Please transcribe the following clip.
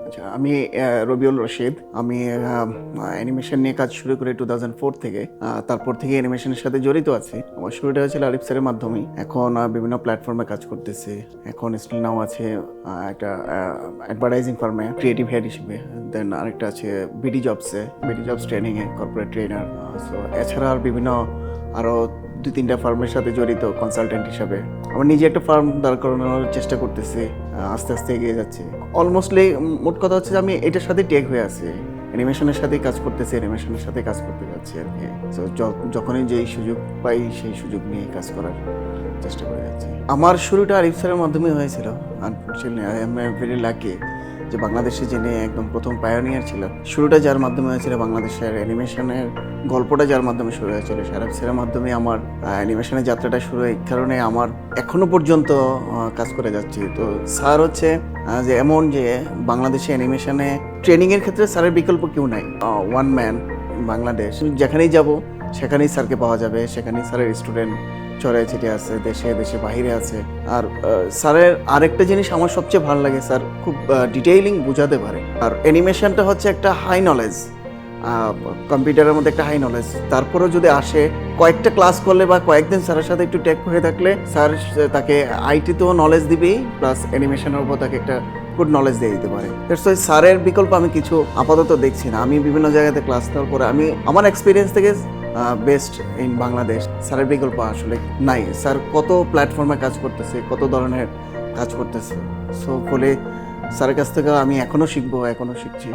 আচ্ছা, আমি রবিউল রশিদ। আমি অ্যানিমেশন নিয়ে কাজ শুরু করি 2004 থেকে। তারপর থেকে অ্যানিমেশনের সাথে জড়িত আছি। আমার শুরুটা হয়েছিল আরিফ স্যারের মাধ্যমেই। এখন বিভিন্ন প্ল্যাটফর্মে কাজ করতেছি। এখন স্টিল নাও আছে একটা অ্যাডভার্টাইজিং ফার্মে ক্রিয়েটিভ হেড হিসেবে। দেন আরেকটা আছে বিডিজবসে, বিডিজবস ট্রেনিংয়ে কর্পোরেট ট্রেনার। সো এছাড়া আর বিভিন্ন আরও 2-3টা ফার্মের সাথে জড়িত কনসালটেন্ট হিসাবে। আমার নিজে একটা ফার্ম দাঁড় করানোর চেষ্টা করতেছি, আস্তে আস্তে এগিয়ে যাচ্ছে। অলমোস্টলি মোট কথা হচ্ছে যে আমি এটার সাথে টেক হয়ে আছি, অ্যানিমেশনের সাথেই কাজ করতেছি, অ্যানিমেশনের সাথে কাজ করতে যাচ্ছি আর কি। সো যখনই যেই সুযোগ পাই সেই সুযোগ নিয়ে কাজ করার চেষ্টা করে যাচ্ছি। আমার শুরুটা আরিফ স্যারের মাধ্যমে হয়েছিল। Unfortunately I am very lucky যে বাংলাদেশে যিনি একদম প্রথম পায়োনিয়ার ছিল, শুরুটা যার মাধ্যমে হয়েছিল, বাংলাদেশের অ্যানিমেশনের গল্পটা যার মাধ্যমে শুরু হয়েছিল, আরিফ স্যারের মাধ্যমে আমার অ্যানিমেশনের যাত্রাটা শুরু। এই কারণে আমার এখনো পর্যন্ত কাজ করে যাচ্ছি। তো স্যার হচ্ছে যে এমন যে বাংলাদেশে অ্যানিমেশনে ট্রেনিংয়ের ক্ষেত্রে স্যারের বিকল্প কেউ নাই। ওয়ান ম্যান বাংলাদেশ, যেখানেই যাব সেখানেই স্যারকে পাওয়া যাবে, সেখানেই স্যারের স্টুডেন্ট ছড়ায় ছিটে আছে, দেশে দেশে বাহিরে আছে। আর স্যারের আরেকটা জিনিস আমার সবচেয়ে ভালো লাগে, স্যার খুব ডিটেইলিং বোঝাতে পারে। আর অ্যানিমেশনটা হচ্ছে একটা হাই নলেজ, কম্পিউটারের মধ্যে একটা হাই নলেজ। তারপরেও যদি আসে কয়েকটা ক্লাস করলে বা কয়েকদিন স্যারের সাথে একটু টেক হয়ে থাকলে, স্যার তাকে আইটিতেও নলেজ দিবেই, প্লাস অ্যানিমেশনের উপর তাকে একটা গুড নলেজ দিয়ে দিতে পারে। স্যারের বিকল্প আমি কিছু আপাতত দেখছি না। আমি বিভিন্ন জায়গাতে ক্লাস নেওয়ার পরে আমি আমার এক্সপিরিয়েন্স থেকে বেস্ট ইন বাংলাদেশ স্যারের বিকল্প আসলে নাই। স্যার কত প্ল্যাটফর্মে কাজ করতেছে, কত ধরনের কাজ করতেছে। সো ফলে স্যারের কাছ থেকে আমি এখনও শিখবো, এখনও শিখছি।